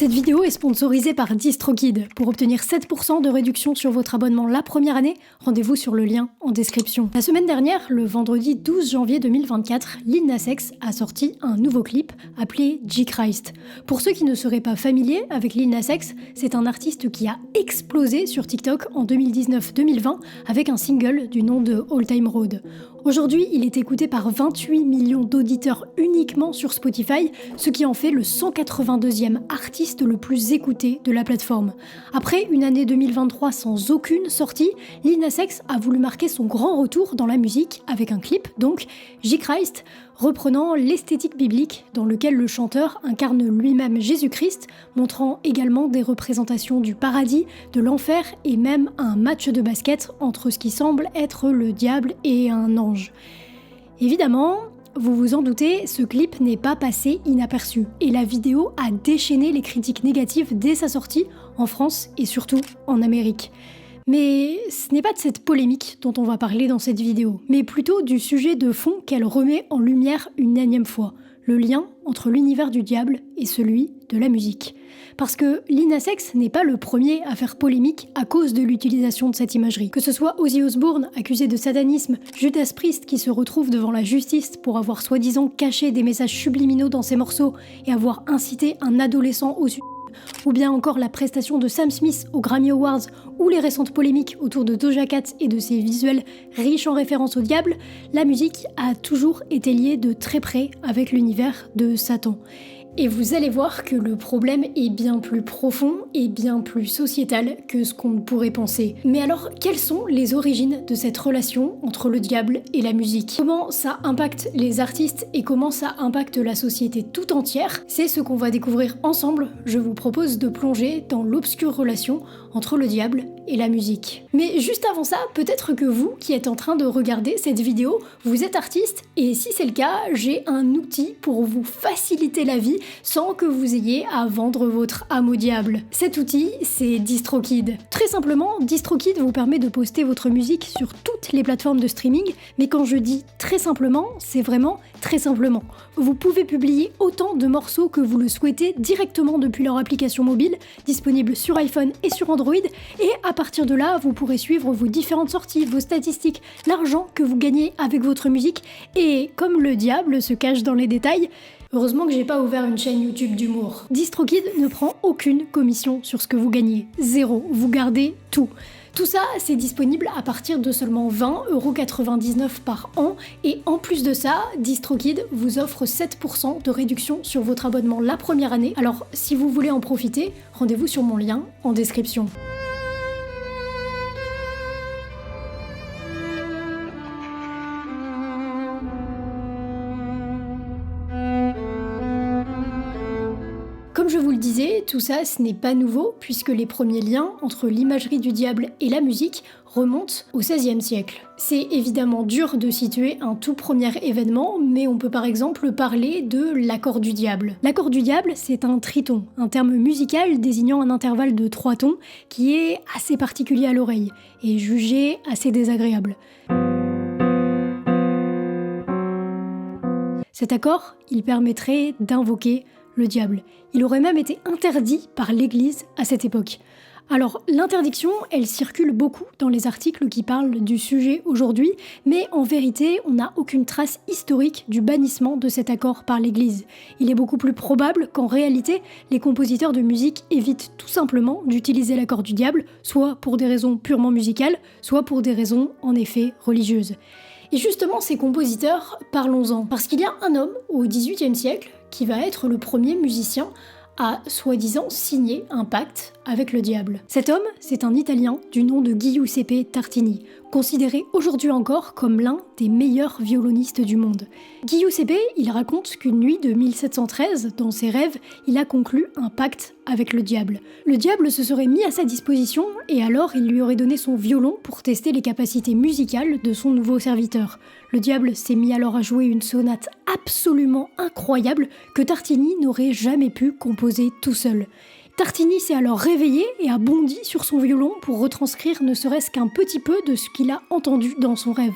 Cette vidéo est sponsorisée par DistroKid. Pour obtenir 7% de réduction sur votre abonnement la première année, rendez-vous sur le lien en description. La semaine dernière, le vendredi 12 janvier 2024, Lil Nas X a sorti un nouveau clip appelé G-Christ. Pour ceux qui ne seraient pas familiers avec Lil Nas X, c'est un artiste qui a explosé sur TikTok en 2019-2020 avec un single du nom de All Time Road. Aujourd'hui, il est écouté par 28 millions d'auditeurs uniquement sur Spotify, ce qui en fait le 182e artiste le plus écouté de la plateforme. Après une année 2023 sans aucune sortie, Lil Nas X a voulu marquer son grand retour dans la musique avec un clip, donc G-Christ, reprenant l'esthétique biblique dans lequel le chanteur incarne lui-même Jésus-Christ, montrant également des représentations du paradis, de l'enfer et même un match de basket entre ce qui semble être le diable et un ange. Évidemment, vous vous en doutez, ce clip n'est pas passé inaperçu et la vidéo a déchaîné les critiques négatives dès sa sortie en France et surtout en Amérique. Mais ce n'est pas de cette polémique dont on va parler dans cette vidéo, mais plutôt du sujet de fond qu'elle remet en lumière une énième fois, le lien entre l'univers du diable et celui de la musique. Parce que Lil Nas X n'est pas le premier à faire polémique à cause de l'utilisation de cette imagerie. Que ce soit Ozzy Osbourne, accusé de satanisme, Judas Priest qui se retrouve devant la justice pour avoir soi-disant caché des messages subliminaux dans ses morceaux et avoir incité un adolescent au suicide, ou bien encore la prestation de Sam Smith aux Grammy Awards, ou les récentes polémiques autour de Doja Cat et de ses visuels riches en références au diable, la musique a toujours été liée de très près avec l'univers de Satan. Et vous allez voir que le problème est bien plus profond et bien plus sociétal que ce qu'on ne pourrait penser. Mais alors, quelles sont les origines de cette relation entre le diable et la musique ? Comment ça impacte les artistes et comment ça impacte la société tout entière ? C'est ce qu'on va découvrir ensemble. Je vous propose de plonger dans l'obscure relation entre le diable et la musique. Mais juste avant ça, peut-être que vous qui êtes en train de regarder cette vidéo, vous êtes artiste et si c'est le cas, j'ai un outil pour vous faciliter la vie sans que vous ayez à vendre votre âme au diable. Cet outil, c'est DistroKid. Très simplement, DistroKid vous permet de poster votre musique sur toutes les plateformes de streaming, mais quand je dis très simplement, c'est vraiment très simplement. Vous pouvez publier autant de morceaux que vous le souhaitez directement depuis leur application mobile, disponible sur iPhone et sur Android, et à partir de là, vous pourrez suivre vos différentes sorties, vos statistiques, l'argent que vous gagnez avec votre musique, et comme le diable se cache dans les détails, heureusement que j'ai pas ouvert une chaîne YouTube d'humour. DistroKid ne prend aucune commission sur ce que vous gagnez. Zéro. Vous gardez tout. Tout ça, c'est disponible à partir de seulement 20,99€ par an. Et en plus de ça, DistroKid vous offre 7% de réduction sur votre abonnement la première année. Alors, si vous voulez en profiter, rendez-vous sur mon lien en description. Comme je vous le disais, tout ça, ce n'est pas nouveau, puisque les premiers liens entre l'imagerie du diable et la musique remontent au XVIe siècle. C'est évidemment dur de situer un tout premier événement, mais on peut par exemple parler de l'accord du diable. L'accord du diable, c'est un triton, un terme musical désignant un intervalle de 3 tons qui est assez particulier à l'oreille et jugé assez désagréable. Cet accord, il permettrait d'invoquer le diable. Il aurait même été interdit par l'Église à cette époque. Alors, l'interdiction, elle circule beaucoup dans les articles qui parlent du sujet aujourd'hui, mais en vérité, on n'a aucune trace historique du bannissement de cet accord par l'Église. Il est beaucoup plus probable qu'en réalité, les compositeurs de musique évitent tout simplement d'utiliser l'accord du diable, soit pour des raisons purement musicales, soit pour des raisons, en effet, religieuses. Et justement, ces compositeurs, parlons-en. Parce qu'il y a un homme au XVIIIe siècle qui va être le premier musicien à, soi-disant, signer un pacte avec le diable. Cet homme, c'est un Italien du nom de Giuseppe Tartini, considéré aujourd'hui encore comme l'un des meilleurs violonistes du monde. Giuseppe, il raconte qu'une nuit de 1713, dans ses rêves, il a conclu un pacte avec le diable. Le diable se serait mis à sa disposition et alors il lui aurait donné son violon pour tester les capacités musicales de son nouveau serviteur. Le diable s'est mis alors à jouer une sonate absolument incroyable que Tartini n'aurait jamais pu composer tout seul. Tartini s'est alors réveillé et a bondi sur son violon pour retranscrire ne serait-ce qu'un petit peu de ce qu'il a entendu dans son rêve.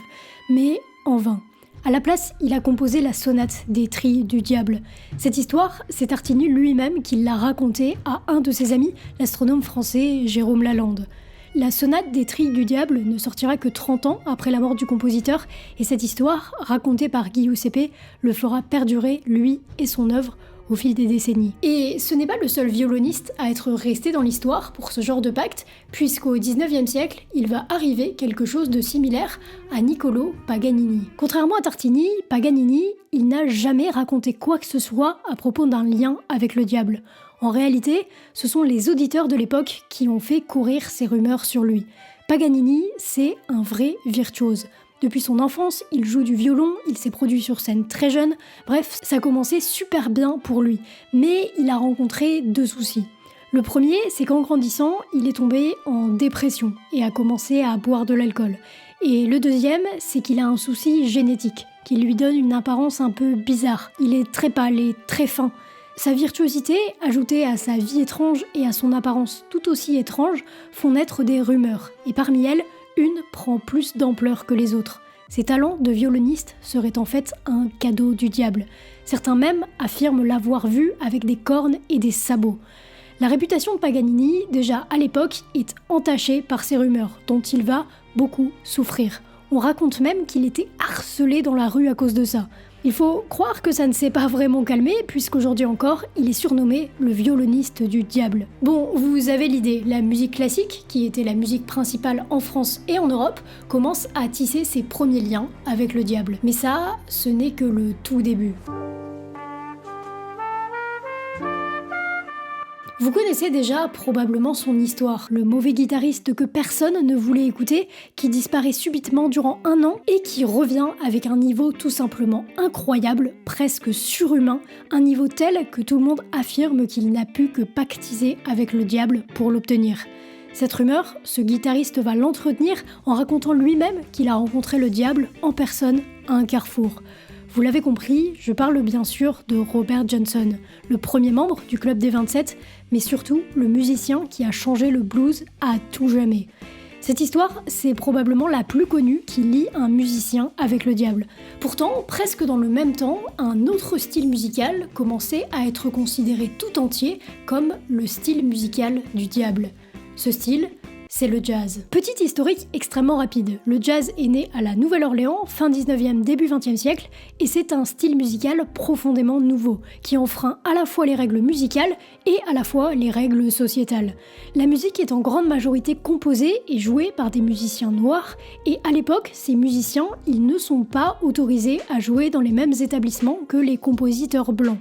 Mais en vain. À la place, il a composé la sonate des Trilles du Diable. Cette histoire, c'est Tartini lui-même qui l'a racontée à un de ses amis, l'astronome français Jérôme Lalande. La sonate des Trilles du Diable ne sortira que 30 ans après la mort du compositeur, et cette histoire, racontée par Guy Giuseppe, le fera perdurer, lui et son œuvre, au fil des décennies. Et ce n'est pas le seul violoniste à être resté dans l'histoire pour ce genre de pacte, puisqu'au XIXe siècle, il va arriver quelque chose de similaire à Niccolò Paganini. Contrairement à Tartini, Paganini, il n'a jamais raconté quoi que ce soit à propos d'un lien avec le diable. En réalité, ce sont les auditeurs de l'époque qui ont fait courir ces rumeurs sur lui. Paganini, c'est un vrai virtuose. Depuis son enfance, il joue du violon, il s'est produit sur scène très jeune, bref, ça a commencé super bien pour lui. Mais il a rencontré 2 soucis. Le premier, c'est qu'en grandissant, il est tombé en dépression et a commencé à boire de l'alcool. Et le deuxième, c'est qu'il a un souci génétique, qui lui donne une apparence un peu bizarre. Il est très pâle et très fin. Sa virtuosité, ajoutée à sa vie étrange et à son apparence tout aussi étrange, font naître des rumeurs. Et parmi elles, une prend plus d'ampleur que les autres. Ses talents de violoniste seraient en fait un cadeau du diable. Certains même affirment l'avoir vu avec des cornes et des sabots. La réputation de Paganini, déjà à l'époque, est entachée par ces rumeurs, dont il va beaucoup souffrir. On raconte même qu'il était harcelé dans la rue à cause de ça. Il faut croire que ça ne s'est pas vraiment calmé, puisqu'aujourd'hui encore, il est surnommé le violoniste du diable. Bon, vous avez l'idée, la musique classique, qui était la musique principale en France et en Europe, commence à tisser ses premiers liens avec le diable. Mais ça, ce n'est que le tout début. Vous connaissez déjà probablement son histoire, le mauvais guitariste que personne ne voulait écouter, qui disparaît subitement durant 1 an et qui revient avec un niveau tout simplement incroyable, presque surhumain, un niveau tel que tout le monde affirme qu'il n'a pu que pactiser avec le diable pour l'obtenir. Cette rumeur, ce guitariste va l'entretenir en racontant lui-même qu'il a rencontré le diable en personne à un carrefour. Vous l'avez compris, je parle bien sûr de Robert Johnson, le premier membre du Club des 27, mais surtout le musicien qui a changé le blues à tout jamais. Cette histoire, c'est probablement la plus connue qui lie un musicien avec le diable. Pourtant, presque dans le même temps, un autre style musical commençait à être considéré tout entier comme le style musical du diable. Ce style, c'est le jazz. Petit historique extrêmement rapide. Le jazz est né à la Nouvelle-Orléans, fin 19e, début 20e siècle, et c'est un style musical profondément nouveau, qui enfreint à la fois les règles musicales et à la fois les règles sociétales. La musique est en grande majorité composée et jouée par des musiciens noirs, et à l'époque, ces musiciens, ils ne sont pas autorisés à jouer dans les mêmes établissements que les compositeurs blancs.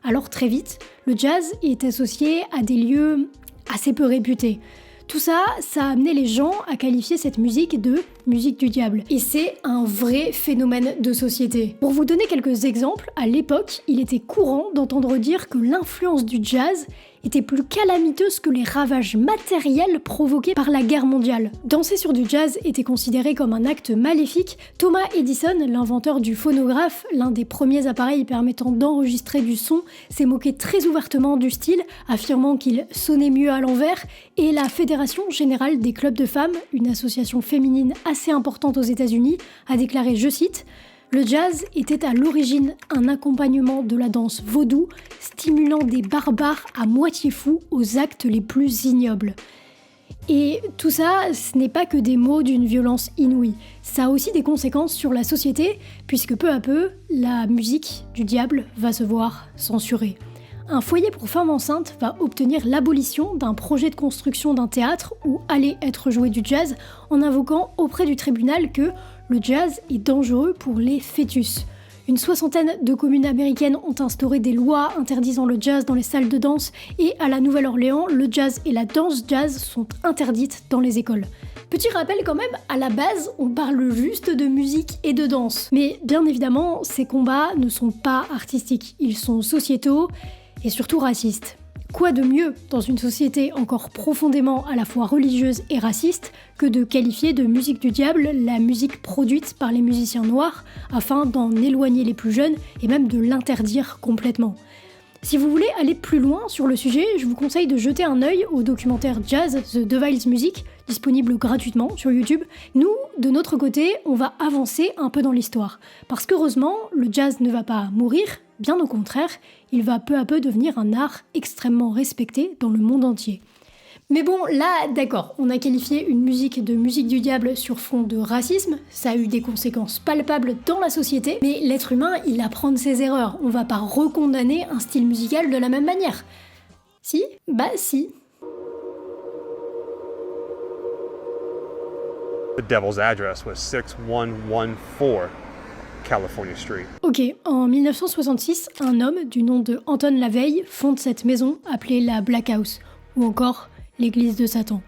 Alors très vite, le jazz est associé à des lieux assez peu réputés. Tout ça, ça a amené les gens à qualifier cette musique de musique du diable. Et c'est un vrai phénomène de société. Pour vous donner quelques exemples, à l'époque, il était courant d'entendre dire que l'influence du jazz était plus calamiteuse que les ravages matériels provoqués par la guerre mondiale. Danser sur du jazz était considéré comme un acte maléfique. Thomas Edison, l'inventeur du phonographe, l'un des premiers appareils permettant d'enregistrer du son, s'est moqué très ouvertement du style, affirmant qu'il sonnait mieux à l'envers, et la Fédération générale des clubs de femmes, une association féminine assez importante aux États-Unis, a déclaré, je cite, « Le jazz était à l'origine un accompagnement de la danse vaudou, stimulant des barbares à moitié fous aux actes les plus ignobles. » Et tout ça, ce n'est pas que des mots d'une violence inouïe. Ça a aussi des conséquences sur la société, puisque peu à peu, la musique du diable va se voir censurée. Un foyer pour femmes enceintes va obtenir l'abolition d'un projet de construction d'un théâtre où allait être joué du jazz en invoquant auprès du tribunal que le jazz est dangereux pour les fœtus. Une 60aine de communes américaines ont instauré des lois interdisant le jazz dans les salles de danse et à la Nouvelle-Orléans, le jazz et la danse jazz sont interdites dans les écoles. Petit rappel quand même, à la base, on parle juste de musique et de danse. Mais bien évidemment, ces combats ne sont pas artistiques, ils sont sociétaux et surtout racistes. Quoi de mieux dans une société encore profondément à la fois religieuse et raciste que de qualifier de musique du diable la musique produite par les musiciens noirs afin d'en éloigner les plus jeunes et même de l'interdire complètement. Si vous voulez aller plus loin sur le sujet, je vous conseille de jeter un œil au documentaire Jazz The Devil's Music, disponible gratuitement sur YouTube. Nous, de notre côté, on va avancer un peu dans l'histoire. Parce qu'heureusement, le jazz ne va pas mourir, bien au contraire, il va peu à peu devenir un art extrêmement respecté dans le monde entier. Mais bon, là, d'accord, on a qualifié une musique de musique du diable sur fond de racisme, ça a eu des conséquences palpables dans la société, mais l'être humain, il apprend de ses erreurs, on va pas recondamner un style musical de la même manière. Si ? Bah si. The devil's address was 6114 California Street. Ok, en 1966, un homme du nom de Anton LaVey fonde cette maison appelée la Black House, ou encore l'église de Satan.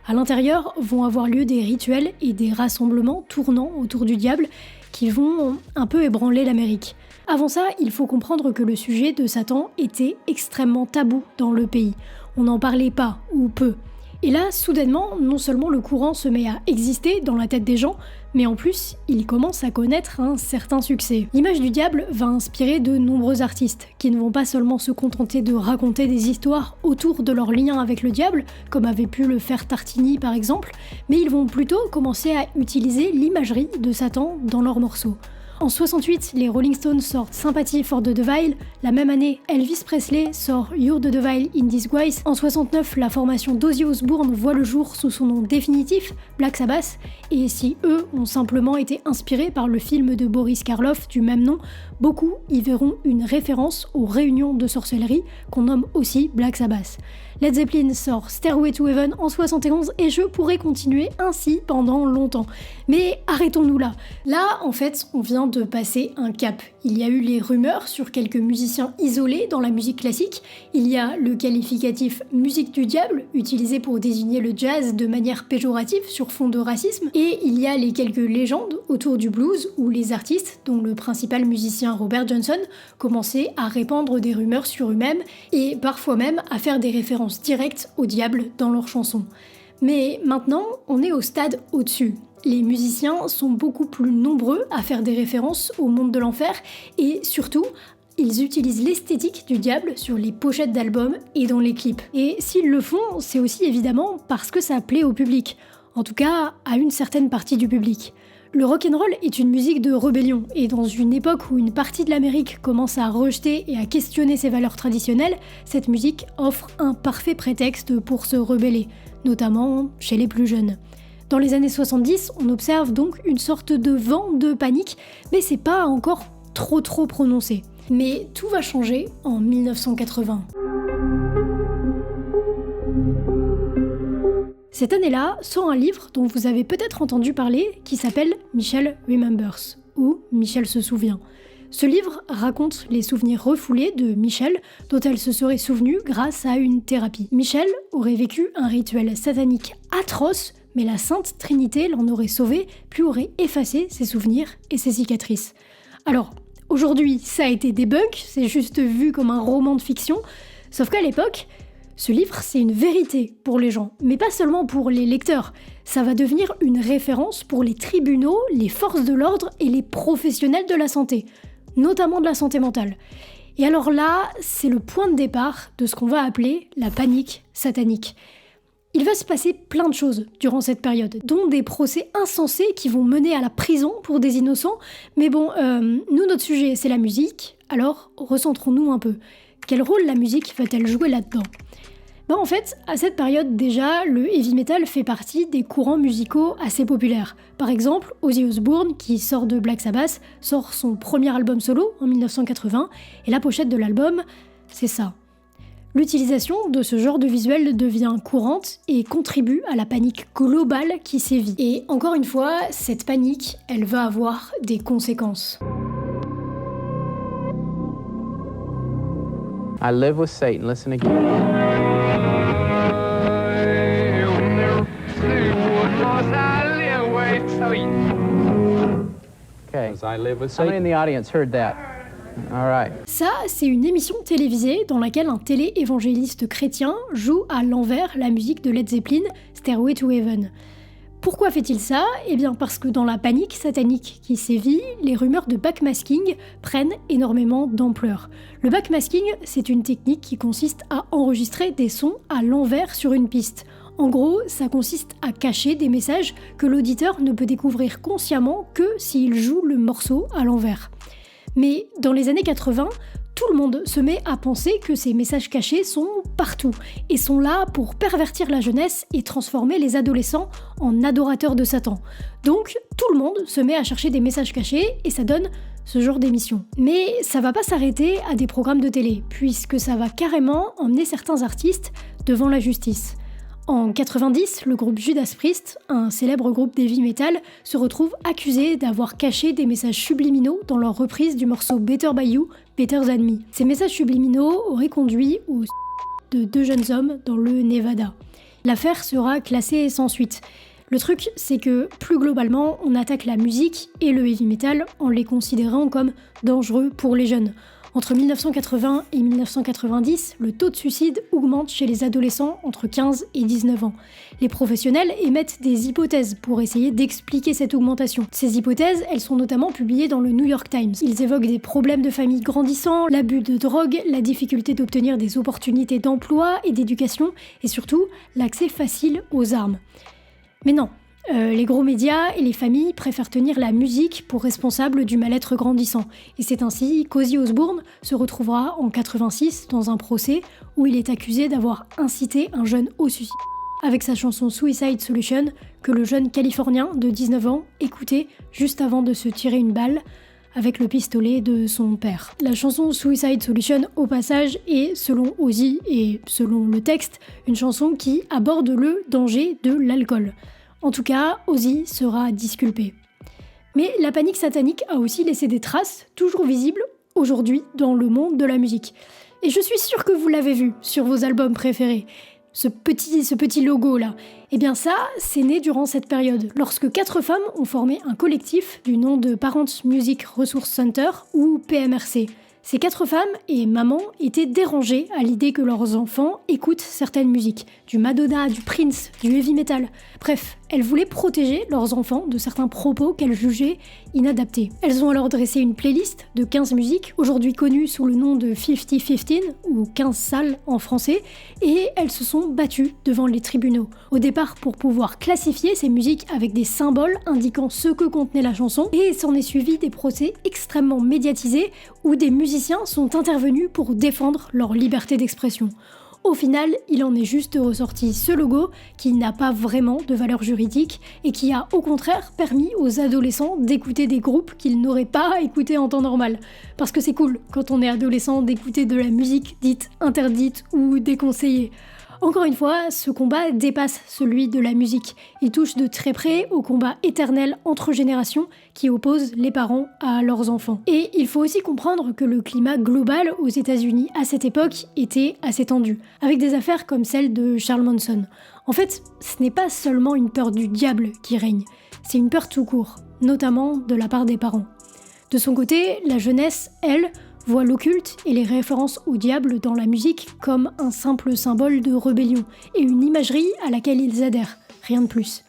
À l'intérieur vont avoir lieu des rituels et des rassemblements tournant autour du diable qui vont un peu ébranler l'Amérique. Avant ça, il faut comprendre que le sujet de Satan était extrêmement tabou dans le pays. On n'en parlait pas, ou peu. Et là, soudainement, non seulement le courant se met à exister dans la tête des gens, mais en plus, il commence à connaître un certain succès. L'image du diable va inspirer de nombreux artistes, qui ne vont pas seulement se contenter de raconter des histoires autour de leur lien avec le diable, comme avait pu le faire Tartini par exemple, mais ils vont plutôt commencer à utiliser l'imagerie de Satan dans leurs morceaux. En 68, les Rolling Stones sortent Sympathy for the Devil. La même année, Elvis Presley sort You're the Devil in Disguise. En 69, la formation d'Ozzy Osbourne voit le jour sous son nom définitif, Black Sabbath. Et si eux ont simplement été inspirés par le film de Boris Karloff du même nom, beaucoup y verront une référence aux réunions de sorcellerie qu'on nomme aussi Black Sabbath. Led Zeppelin sort Stairway to Heaven en 71 et je pourrais continuer ainsi pendant longtemps. Mais arrêtons-nous là. Là, en fait, on vient de passer un cap. Il y a eu les rumeurs sur quelques musiciens isolés dans la musique classique. Il y a le qualificatif musique du diable, utilisé pour désigner le jazz de manière péjorative sur fond de racisme. Et il y a les quelques légendes autour du blues où les artistes, dont le principal musicien Robert Johnson, commençaient à répandre des rumeurs sur eux-mêmes et parfois même à faire des références directes au diable dans leurs chansons. Mais maintenant, on est au stade au-dessus. Les musiciens sont beaucoup plus nombreux à faire des références au monde de l'enfer et surtout, ils utilisent l'esthétique du diable sur les pochettes d'albums et dans les clips. Et s'ils le font, c'est aussi évidemment parce que ça plaît au public. En tout cas, à une certaine partie du public. Le rock'n'roll est une musique de rébellion, et dans une époque où une partie de l'Amérique commence à rejeter et à questionner ses valeurs traditionnelles, cette musique offre un parfait prétexte pour se rebeller, notamment chez les plus jeunes. Dans les années 70, on observe donc une sorte de vent de panique, mais c'est pas encore trop prononcé. Mais tout va changer en 1980. Cette année-là sort un livre dont vous avez peut-être entendu parler qui s'appelle Michelle Remembers, ou Michelle se souvient. Ce livre raconte les souvenirs refoulés de Michelle dont elle se serait souvenue grâce à une thérapie. Michelle aurait vécu un rituel satanique atroce, mais la Sainte Trinité l'en aurait sauvée puis aurait effacé ses souvenirs et ses cicatrices. Alors, aujourd'hui, ça a été débunk, c'est juste vu comme un roman de fiction, sauf qu'à l'époque, ce livre, c'est une vérité pour les gens, mais pas seulement pour les lecteurs. Ça va devenir une référence pour les tribunaux, les forces de l'ordre et les professionnels de la santé, notamment de la santé mentale. Et alors là, c'est le point de départ de ce qu'on va appeler la panique satanique. Il va se passer plein de choses durant cette période, dont des procès insensés qui vont mener à la prison pour des innocents. Mais bon, nous, notre sujet, c'est la musique, alors recentrons-nous un peu. Quel rôle la musique va-t-elle jouer là-dedans ? En fait, à cette période déjà, le heavy metal fait partie des courants musicaux assez populaires. Par exemple, Ozzy Osbourne, qui sort de Black Sabbath, sort son premier album solo en 1980, et la pochette de l'album, c'est ça. L'utilisation de ce genre de visuel devient courante et contribue à la panique globale qui sévit. Et encore une fois, cette panique, elle va avoir des conséquences. I live with Satan. Listen again. Okay. I live with Satan. How many in the audience heard that? All right. Ça, c'est une émission télévisée dans laquelle un télé-évangéliste chrétien joue à l'envers la musique de Led Zeppelin, Stairway to Heaven. Pourquoi fait-il ça ? Eh bien parce que dans la panique satanique qui sévit, les rumeurs de backmasking prennent énormément d'ampleur. Le backmasking, c'est une technique qui consiste à enregistrer des sons à l'envers sur une piste. En gros, ça consiste à cacher des messages que l'auditeur ne peut découvrir consciemment que s'il joue le morceau à l'envers. Mais dans les années 80, tout le monde se met à penser que ces messages cachés sont partout et sont là pour pervertir la jeunesse et transformer les adolescents en adorateurs de Satan. Donc tout le monde se met à chercher des messages cachés et ça donne ce genre d'émission. Mais ça va pas s'arrêter à des programmes de télé, puisque ça va carrément emmener certains artistes devant la justice. En 90, le groupe Judas Priest, un célèbre groupe d'heavy metal, se retrouve accusé d'avoir caché des messages subliminaux dans leur reprise du morceau Better By You, Better Than Me. Ces messages subliminaux auraient conduit au de 2 jeunes hommes dans le Nevada. L'affaire sera classée sans suite. Le truc, c'est que plus globalement, on attaque la musique et le heavy metal en les considérant comme dangereux pour les jeunes. Entre 1980 et 1990, le taux de suicide augmente chez les adolescents entre 15 et 19 ans. Les professionnels émettent des hypothèses pour essayer d'expliquer cette augmentation. Ces hypothèses, elles sont notamment publiées dans le New York Times. Ils évoquent des problèmes de famille grandissants, l'abus de drogue, la difficulté d'obtenir des opportunités d'emploi et d'éducation, et surtout l'accès facile aux armes. Mais non. Les gros médias et les familles préfèrent tenir la musique pour responsable du mal-être grandissant. Et c'est ainsi qu'Ozzy Osbourne se retrouvera en 86 dans un procès où il est accusé d'avoir incité un jeune au suicide. Avec sa chanson Suicide Solution, que le jeune Californien de 19 ans écoutait juste avant de se tirer une balle avec le pistolet de son père. La chanson Suicide Solution, au passage, est, selon Ozzy et selon le texte, une chanson qui aborde le danger de l'alcool. En tout cas, Ozzy sera disculpé. Mais la panique satanique a aussi laissé des traces, toujours visibles aujourd'hui dans le monde de la musique. Et je suis sûre que vous l'avez vu sur vos albums préférés. Ce petit logo là. Eh bien ça, c'est né durant cette période, lorsque 4 femmes ont formé un collectif du nom de Parents Music Resource Center, ou PMRC. Ces 4 femmes et mamans étaient dérangées à l'idée que leurs enfants écoutent certaines musiques, du Madonna, du Prince, du heavy metal. Bref, elles voulaient protéger leurs enfants de certains propos qu'elles jugeaient inadaptés. Elles ont alors dressé une playlist de 15 musiques, aujourd'hui connues sous le nom de 50-15 ou 15 salles en français, et elles se sont battues devant les tribunaux. Au départ pour pouvoir classifier ces musiques avec des symboles indiquant ce que contenait la chanson, et s'en est suivi des procès extrêmement médiatisés où des musiciens sont intervenus pour défendre leur liberté d'expression. Au final, il en est juste ressorti ce logo qui n'a pas vraiment de valeur juridique et qui a au contraire permis aux adolescents d'écouter des groupes qu'ils n'auraient pas écoutés en temps normal. Parce que c'est cool quand on est adolescent d'écouter de la musique dite interdite ou déconseillée. Encore une fois, ce combat dépasse celui de la musique. Il touche de très près au combat éternel entre générations qui oppose les parents à leurs enfants. Et il faut aussi comprendre que le climat global aux États-Unis à cette époque était assez tendu, avec des affaires comme celle de Charles Manson. En fait, ce n'est pas seulement une peur du diable qui règne, c'est une peur tout court, notamment de la part des parents. De son côté, la jeunesse, elle, voit l'occulte et les références au diable dans la musique comme un simple symbole de rébellion et une imagerie à laquelle ils adhèrent, rien de plus.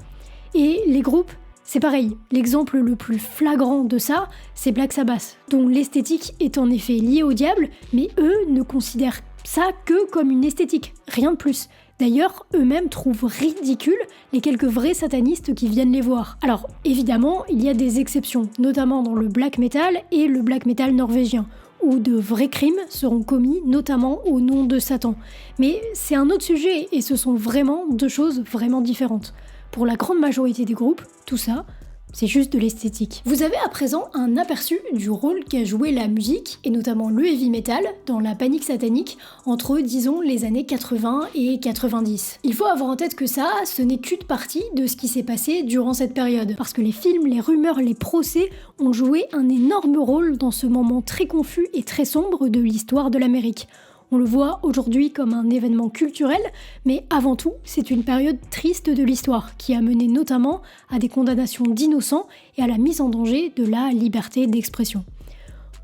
Et les groupes, c'est pareil, l'exemple le plus flagrant de ça, c'est Black Sabbath, dont l'esthétique est en effet liée au diable, mais eux ne considèrent ça que comme une esthétique, rien de plus. D'ailleurs, eux-mêmes trouvent ridicules les quelques vrais satanistes qui viennent les voir. Alors, évidemment, il y a des exceptions, notamment dans le black metal et le black metal norvégien, où de vrais crimes seront commis, notamment au nom de Satan. Mais c'est un autre sujet, et ce sont vraiment 2 choses vraiment différentes. Pour la grande majorité des groupes, tout ça, c'est juste de l'esthétique. Vous avez à présent un aperçu du rôle qu'a joué la musique, et notamment le heavy metal, dans la panique satanique entre, disons, les années 80 et 90. Il faut avoir en tête que ça, ce n'est qu'une partie de ce qui s'est passé durant cette période, parce que les films, les rumeurs, les procès ont joué un énorme rôle dans ce moment très confus et très sombre de l'histoire de l'Amérique. On le voit aujourd'hui comme un événement culturel, mais avant tout, c'est une période triste de l'histoire, qui a mené notamment à des condamnations d'innocents et à la mise en danger de la liberté d'expression.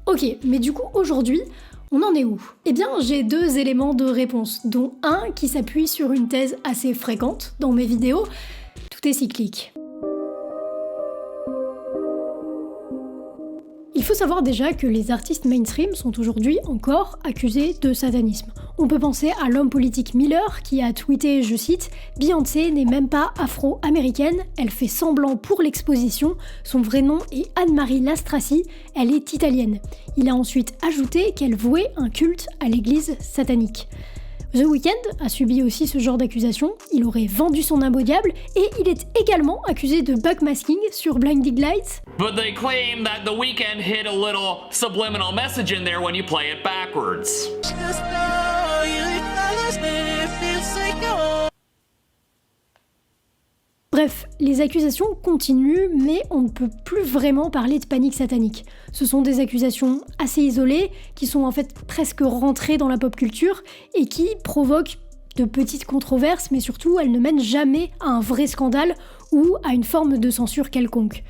Ok, mais du coup, aujourd'hui, on en est où ? Eh bien, j'ai 2 éléments de réponse, dont un qui s'appuie sur une thèse assez fréquente dans mes vidéos. tout est cyclique. Il faut savoir déjà que les artistes mainstream sont aujourd'hui encore accusés de satanisme. On peut penser à l'homme politique Miller qui a tweeté, je cite, « Beyoncé n'est même pas afro-américaine, elle fait semblant pour l'exposition, son vrai nom est Anne-Marie Lastrassi, elle est italienne. » Il a ensuite ajouté qu'elle vouait un culte à l'église satanique. The Weeknd a subi aussi ce genre d'accusation, il aurait vendu son âme au diable et il est également accusé de backmasking sur Blinding Lights. But they claim that The Weeknd hid a little subliminal message in there when you play it backwards. Bref, les accusations continuent, mais on ne peut plus vraiment parler de panique satanique. Ce sont des accusations assez isolées, qui sont en fait presque rentrées dans la pop culture, et qui provoquent de petites controverses, mais surtout elles ne mènent jamais à un vrai scandale ou à une forme de censure quelconque.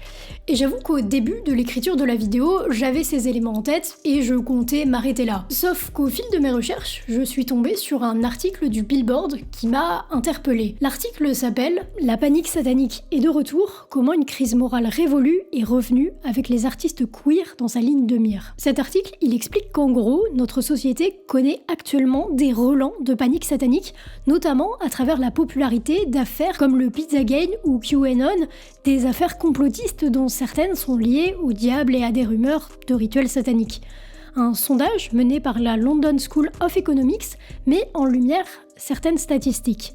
Et j'avoue qu'au début de l'écriture de la vidéo, j'avais ces éléments en tête et je comptais m'arrêter là. Sauf qu'au fil de mes recherches, je suis tombée sur un article du Billboard qui m'a interpellée. L'article s'appelle « La panique satanique est de retour, comment une crise morale révolue est revenue avec les artistes queer dans sa ligne de mire ». Cet article, il explique qu'en gros, notre société connaît actuellement des relents de panique satanique, notamment à travers la popularité d'affaires comme le Pizzagate ou QAnon, des affaires complotistes dont certaines sont liées au diable et à des rumeurs de rituels sataniques. Un sondage mené par la London School of Economics met en lumière certaines statistiques.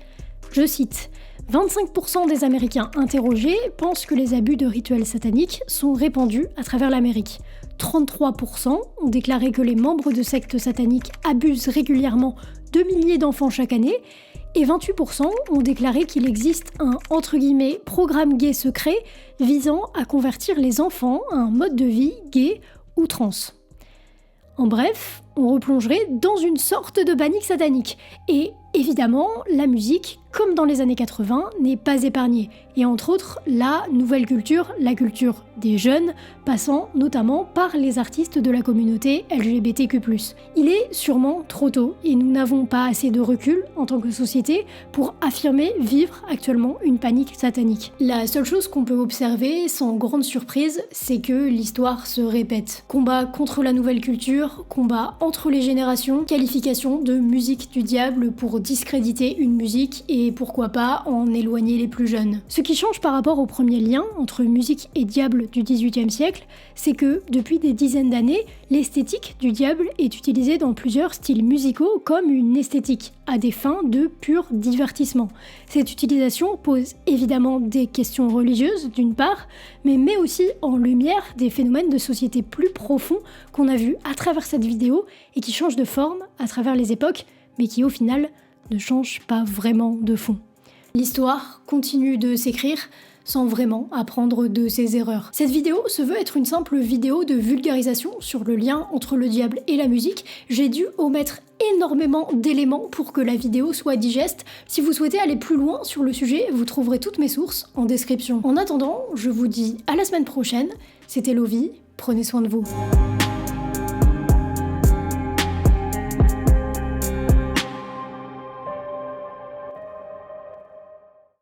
Je cite, 25% des Américains interrogés pensent que les abus de rituels sataniques sont répandus à travers l'Amérique. 33% ont déclaré que les membres de sectes sataniques abusent régulièrement de milliers d'enfants chaque année, et 28% ont déclaré qu'il existe un « programme gay secret » visant à convertir les enfants à un mode de vie gay ou trans. En bref, on replongerait dans une sorte de panique satanique. Et évidemment, la musique, comme dans les années 80, n'est pas épargnée. Et entre autres, la nouvelle culture, la culture des jeunes, passant notamment par les artistes de la communauté LGBTQ+. Il est sûrement trop tôt et nous n'avons pas assez de recul en tant que société pour affirmer vivre actuellement une panique satanique. La seule chose qu'on peut observer, sans grande surprise, c'est que l'histoire se répète. Combat contre la nouvelle culture, combat entre les générations, qualification de musique du diable pour discréditer une musique et pourquoi pas en éloigner les plus jeunes. Ce qui change par rapport au premier lien entre musique et diable du XVIIIe siècle, c'est que depuis des dizaines d'années, l'esthétique du diable est utilisée dans plusieurs styles musicaux comme une esthétique à des fins de pur divertissement. Cette utilisation pose évidemment des questions religieuses d'une part, mais met aussi en lumière des phénomènes de société plus profonds qu'on a vus à travers cette vidéo et qui changent de forme à travers les époques, mais qui au final ne changent pas vraiment de fond. L'histoire continue de s'écrire sans vraiment apprendre de ses erreurs. Cette vidéo se veut être une simple vidéo de vulgarisation sur le lien entre le diable et la musique. J'ai dû omettre énormément d'éléments pour que la vidéo soit digeste. Si vous souhaitez aller plus loin sur le sujet, vous trouverez toutes mes sources en description. En attendant, je vous dis à la semaine prochaine. C'était Lovie, prenez soin de vous.